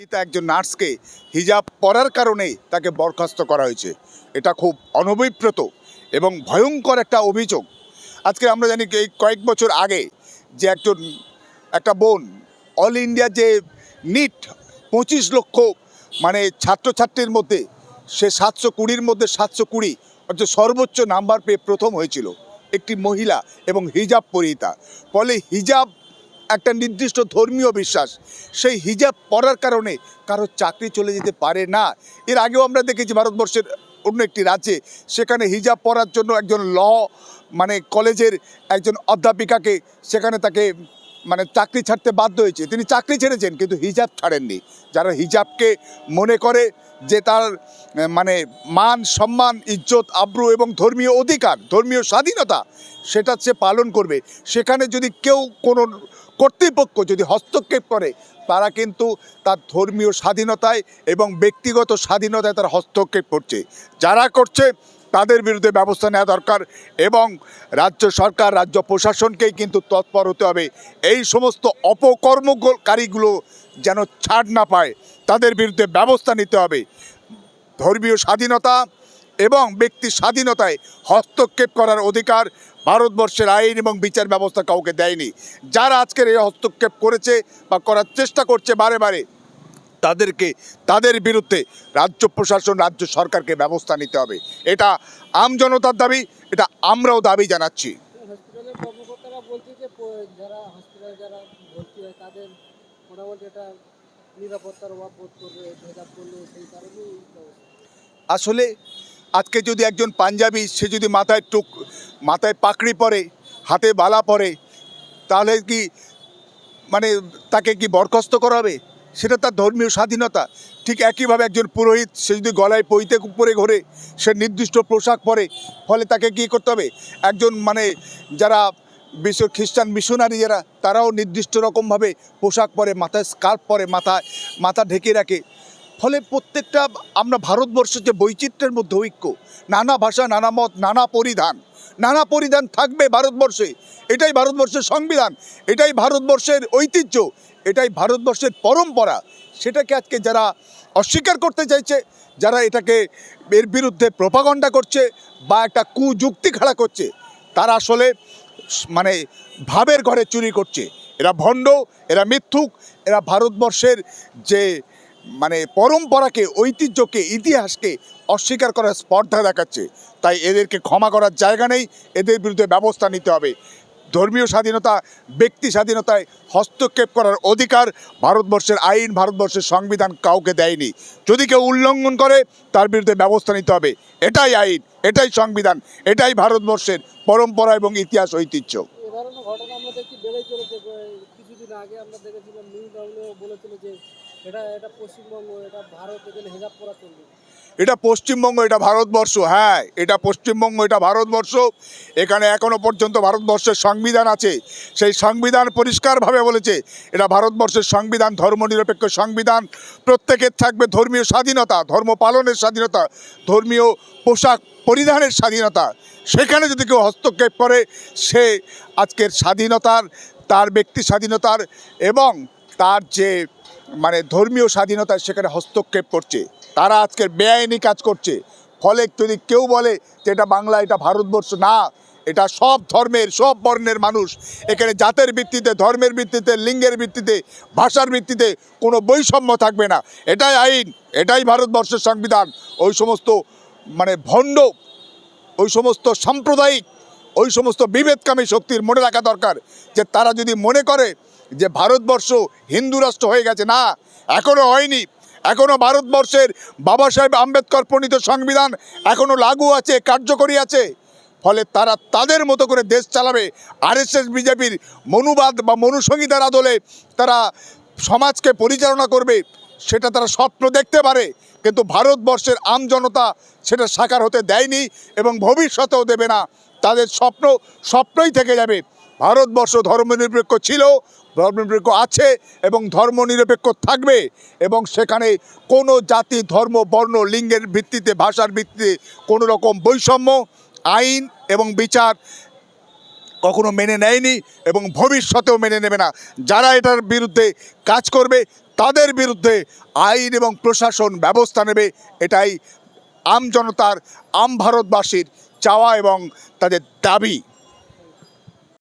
একজন নার্সকে হিজাব পরার কারণে তাকে বরখাস্ত করা হয়েছে। এটা খুব অনভিপ্রেত এবং ভয়ঙ্কর একটা অভিযোগ। আজকে আমরা জানি এই কয়েক বছর আগে যে একটা বোন অল ইন্ডিয়া যে নিট 25 লক্ষ মানে ছাত্রছাত্রীর মধ্যে সে 720-র মধ্যে 720 অর্থাৎ সর্বোচ্চ নাম্বার পেয়ে প্রথম হয়েছিল, একটি মহিলা এবং হিজাব পরিহিতা। ফলে হিজাব একটা নির্দিষ্ট ধর্মীয় বিশ্বাস, সেই হিজাব পরার কারণে কারো চাকরি চলে যেতে পারে না। এর আগেও আমরা দেখেছি ভারতবর্ষের অন্য একটি রাজ্যে, সেখানে হিজাব পরার জন্য একজন কলেজের একজন অধ্যাপিকাকে সেখানে তাকে চাকরি ছাড়তে বাধ্য হয়েছে। তিনি চাকরি ছেড়েছেন কিন্তু হিজাব ছাড়েননি। যারা হিজাবকে মনে করে যে তার মান সম্মান ইজ্জত আব্রু এবং ধর্মীয় অধিকার ধর্মীয় স্বাধীনতা সেটা সে পালন করবে, সেখানে যদি কেউ কোনো কর্তৃপক্ষ যদি হস্তক্ষেপ করে তারা কিন্তু তার ধর্মীয় স্বাধীনতায় এবং ব্যক্তিগত স্বাধীনতায় তারা হস্তক্ষেপ করছে। যারা করছে তাদের বিরুদ্ধে ব্যবস্থা নেওয়া দরকার এবং রাজ্য সরকার রাজ্য প্রশাসনকেই কিন্তু তৎপর হতে হবে। এই সমস্ত অপকর্মকারীগুলো যেন ছাড় না পায়, তাদের বিরুদ্ধে ব্যবস্থা নিতে হবে। ধর্মীয় স্বাধীনতা এবং ব্যক্তি স্বাধীনতায় হস্তক্ষেপ করার অধিকার ভারতবর্ষের আইন এবং বিচার ব্যবস্থা কাউকে দেয়নি। যারা আজকের এই হস্তক্ষেপ করেছে বা করার চেষ্টা করছে বারে বারে, তাদের বিরুদ্ধে রাজ্য প্রশাসন রাজ্য সরকারকে ব্যবস্থা নিতে হবে। এটা আমজনতার দাবি, এটা আমরাও দাবি জানাচ্ছি। হসপিটালের কর্মকর্তারা বলছে যে যারা হসপিটালে যারা ভর্তি হয় তাদের মোটামুটি একটা নিরাপত্তার অভাব বোধ করবে হিজাব করলে, সেই কারণেই আসলে আজকে যদি একজন পাঞ্জাবি সে যদি মাথায় পাকড়ি পরে, হাতে বালা পরে, তাহলে কি তাকে কি বরখাস্ত করা হবে? সেটা তার ধর্মীয় স্বাধীনতা। ঠিক একইভাবে একজন পুরোহিত সে যদি গলায় পৈতে পরে ঘোরে, সে নির্দিষ্ট পোশাক পরে, ফলে তাকে কী করতে হবে? একজন যারা খ্রিস্টান মিশনারি যারা, তারাও নির্দিষ্ট রকমভাবে পোশাক পরে, মাথায় স্কার্ফ পরে, মাথা ঢেকে রাখে। ফলে প্রত্যেকটা আমরা ভারতবর্ষের যে বৈচিত্র্যের মধ্যে ঐক্য, নানা ভাষা নানা মত নানা পরিধান থাকবে ভারতবর্ষে। এটাই ভারতবর্ষের সংবিধান, এটাই ভারতবর্ষের ঐতিহ্য, এটাই ভারতবর্ষের পরম্পরা। সেটাকে আজকে যারা অস্বীকার করতে চাইছে, যারা এর বিরুদ্ধে প্রোপাগান্ডা করছে বা একটা কুযুক্তি খাড়া করছে, তারা আসলে ভাবের ঘরে চুরি করছে। এরা ভণ্ড, এরা মিথ্যুক, এরা ভারতবর্ষের যে পরম্পরাকে, ঐতিহ্যকে, ইতিহাসকে অস্বীকার করার স্পর্ধা দেখাচ্ছে। তাই এদেরকে ক্ষমা করার জায়গা নেই, এদের বিরুদ্ধে ব্যবস্থা নিতে হবে। ধর্মীয় স্বাধীনতা, ব্যক্তি স্বাধীনতায় হস্তক্ষেপ করার অধিকার ভারতবর্ষের আইন, ভারতবর্ষের সংবিধান কাউকে দেয়নি। যদি কেউ উল্লঙ্ঘন করে তার বিরুদ্ধে ব্যবস্থা নিতে হবে। এটাই আইন, এটাই সংবিধান, এটাই ভারতবর্ষের পরম্পরা এবং ইতিহাস ঐতিহ্য। এ ধরনের ঘটনা আমরা দেখছি বেড়েই চলেছে। কিছুদিন আগে আমরা দেখেছিলাম নিউজ বলেছিল যে এটা পশ্চিমবঙ্গ, এটা ভারত, এখানে হিজাব পরা চলবে। এটা পশ্চিমবঙ্গ, এটা ভারতবর্ষ। হ্যাঁ, এটা পশ্চিমবঙ্গ, এটা ভারতবর্ষ। এখানে এখনও পর্যন্ত ভারতবর্ষের সংবিধান আছে। সেই সংবিধান পরিষ্কারভাবে বলেছে এটা ভারতবর্ষের সংবিধান, ধর্মনিরপেক্ষ সংবিধান। প্রত্যেকের থাকবে ধর্মীয় স্বাধীনতা, ধর্ম পালনের স্বাধীনতা, ধর্মীয় পোশাক পরিধানের স্বাধীনতা। সেখানে যদি কেউ হস্তক্ষেপ করে, সে আজকের স্বাধীনতার, তার ব্যক্তি স্বাধীনতার এবং তার যে ধর্মীয় স্বাধীনতা, সেখানে হস্তক্ষেপ করছে। তারা আজকের বেআইনি কাজ করছে। ফলে যদি কেউ বলে যে এটা বাংলা, এটা ভারতবর্ষ, না, এটা সব ধর্মের, সব বর্ণের মানুষ। এখানে জাতের ভিত্তিতে, ধর্মের ভিত্তিতে, লিঙ্গের ভিত্তিতে, ভাষার ভিত্তিতে কোনো বৈষম্য থাকবে না। এটাই আইন, এটাই ভারতবর্ষের সংবিধান। ওই সমস্ত ভণ্ড, ওই সমস্ত সাম্প্রদায়িক, ওই সমস্ত বিভেদকামী শক্তির মনে রাখা দরকার যে তারা যদি মনে করে যে ভারতবর্ষ হিন্দু রাষ্ট্র হয়ে গেছে, না, এখনও হয়নি। এখনও ভারতবর্ষের বাবা সাহেব আম্বেদকর প্রণীত সংবিধান এখনও লাগু আছে, কার্যকরী আছে। ফলে তারা তাদের মতো করে দেশ চালাবে। আরএসএস বিজেপির মনুবাদ বা মনুসংহিতার আদলে তারা সমাজকে পরিচালনা করবে, সেটা তারা স্বপ্ন দেখতে পারে, কিন্তু ভারতবর্ষের আমজনতা সেটা সাকার হতে দেয়নি এবং ভবিষ্যতেও দেবে না। তাদের স্বপ্নই থেকে যাবে। ভারতবর্ষ ধর্মনিরপেক্ষ ছিল, ধর্মনিরপেক্ষ আছে এবং ধর্মনিরপেক্ষ থাকবে। এবং সেখানে কোনো জাতি, ধর্ম, বর্ণ, লিঙ্গের ভিত্তিতে, ভাষার ভিত্তিতে কোনো রকম বৈষম্য আইন এবং বিচার কখনো মেনে নেয়নি এবং ভবিষ্যতেও মেনে নেবে না। যারা এটার বিরুদ্ধে কাজ করবে তাদের বিরুদ্ধে আইন এবং প্রশাসন ব্যবস্থা নেবে, এটাই আম জনতার, আম ভারতবাসীর চাওয়া এবং তাদের দাবি।